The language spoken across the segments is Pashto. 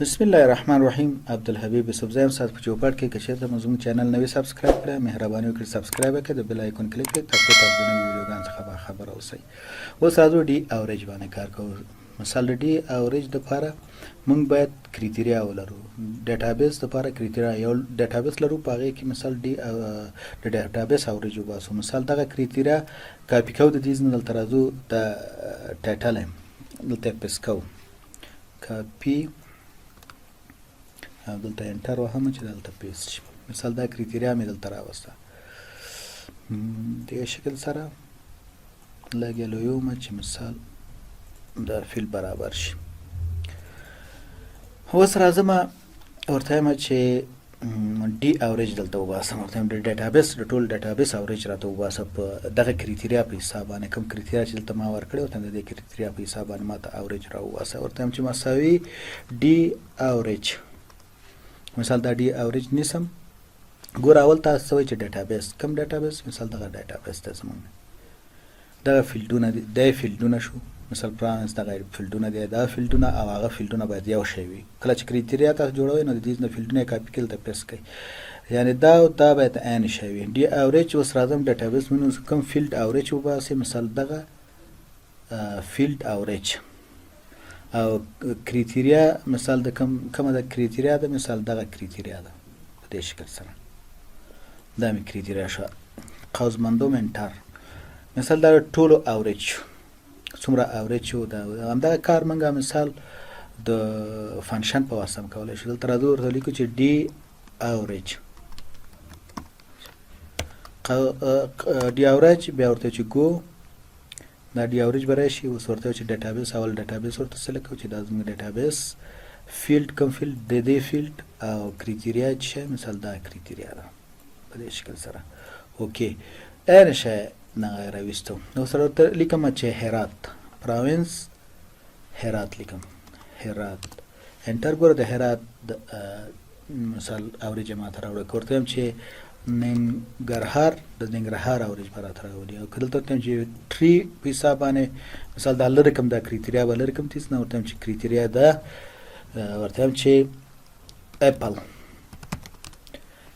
بسم الله الرحمن الرحیم. عبدالحبیب یوسفزی یم. سات په چوپړ کې که چېرته مو زموږ چینل نوی سبسکرایب کړئ مهرباني وکړئ سبسکرایب یې کړئ د بیل آیکون کلیک کړئ ترڅو تاسو د نوي ویډیوګانو څخه باخبر اوسئ. اوس راځو ډي اوریج باندې کار کوو. مثال د ډي اوریج دپاره موږ باید کریټیریا ولرو. ډیټابیس دپاره کریټیریا یو ډیټابیس لرو په هغې کې مثال ډي د ډیټابیس اوریج وباسو. مثال دغه کریټیریا کاپي کوو د دې ځینې دلته راځو د ټایټل یم دلته یې پیسټ کوو کاپي دلته انټر وهم چې دلته پیسټ شي. مثال دا کریټیریا مې دلته راوسته دغه شکل سره لږ یې لویوم چې مثال دا فیل برابر شي. اوس راځم ورته وایم چې ډي اوریج دلته وباسم. ورته وایم د ډیټابیس د ټول ډیټابیس اوریج راته وباسه په دغه کریټیریا په حساب باندې کوم کریټیریا چې دلته ما ورکړی ورته د دې کریټیریا په حساب باندې ماته اوریج راوباسه. ورته وایم چې مساوي ډي اوریج. مثال دا ډي اوریج نیسم. ګوره اول تاسو څه وایي چې ډیټابیس کوم ډیټابیس مثال دغه ډیټابیس ته زموږ دغه فیلډونه دي دا فیلډونه شو. مثال پرانس دغه فیلډونه دي دا فیلډونه او هغه فیلډونه باید یو شی وي. کله چې کریټیریا تاسو جوړوئ نو د دې نه فیلډونه کاپي کړئ دلته پیسټ کړئ یعنې دا او دا باید عین شی وي. ډي اوریج اوس راځم ډیټابیس مونږ کوم فیلډ اوریج وباسي. مثال دغه فیلډ اوریج او کریټیریا مثال د کومه د کریټیریا ده مثال دغه کریټیریا ده په دې شکل سره دا مې کریټیریا شوه. قوس مندوم انټر. مثال دا ټولو اوریج څومره اوریج شو دا همدغه کار موږ مثال د فنکشن په واسطه هم کولی شو. دلته راځو ورته لیکو چې ډي اوریج ډي اوریج بیا ورته چې ګو دا ډي اوریج به راشي. اوس ورته چې ډیټابیس اول ډیټابیس ورته سلیکټ کوو چې دا زموږ ډیټابیس فیلډ کوم فیلډ د دې فیلډ او کریټیریا چې شی مثال دا کریټیریا ده په دې شکل سره اوکې عین شی دغه راویستو. نو سره ورته لیکم چې هرات پراوینس هرات لیکم هرات انټر. ګوره د هرات مثال اوریج یې ماته راوړی. که ورته وایم چې ننګرهار د ننګرهار اوریج به راته راولي. او که دلته ورته وایم چې ټري په حساب باندې مثال دا لرې کړم دا کریټیریا به لرې کړم تیس نه ورته وایم چې کریټیریا ده ورته وایم چې اپل.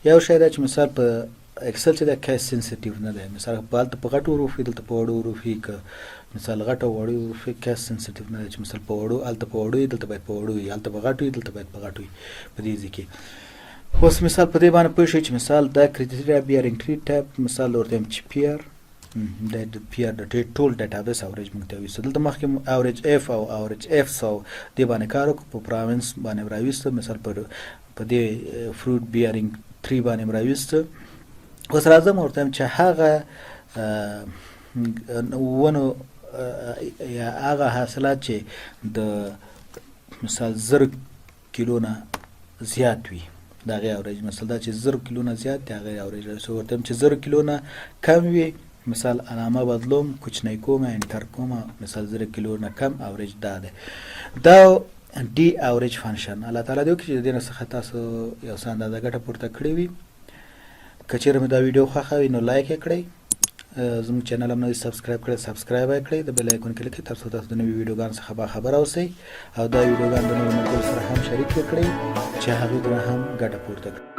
یو شی دا چې مثال په اکسل چې دا کیس سنسیټیو نه دی. مثال هلته په غټو حروف وي دلته په وړو حروف وي. که مثال غټ او وړو حروف وي کیس سنسیټیو نه دی چې مثال په وړو هلته په وړو وي دلته باید په وړو وي هلته په غټو وي دلته باید په غټو وي په دې ځای کې. اوس مثال په دې باندې پوه شئ چې مثال دا کریټیریا بیارینګ ټری ټایپ مثال ورته وایم چې پیر د پیر د ټول ډیټابیس اوریج موږ ته ویسته. دلته مخکې اوریج اف او اوریج اف سو دې باندې کار وکړو په پراوینس باندې مې راویسته. مثال په دې فروټ بیارینګ ټری باندې مې راویسته. اوس راځم ورته وایم چې هغه ونو یا هغه حاصلات چې د مثال 1000 کیلو نه زیات وي د هغې اوریج مثال دا چې 1000 کیلو نه زیات د هغې اوریج ورته وایم چې 1000 کیلو نه کم وي مثال علامه بدلوم کوچنی کومه انټر کومه مثال 1000 کیلو نه کم اوریج دا ده. دا ډي اوریج فنکشن الله تعالی دې وکړي چې د دې نه څخه تاسو یو څه اندازه ګټه پورته کړې وي. که چېرې مې دا ویډیو خوښه وي نو لایک یې کړئ. زموږ چینل هم نوی سبسکرایب کړئ سبسکرایب یې کړئ د بیل آیکون کلیک کړئ ترڅو تاسو د نوي ویډیوګانو څخه باخبره اوسئ او دا ویډیوګان د نورو ملګرو سره هم شریک یې کړئ چې هغوی ترې هم ګټه پورته کړي.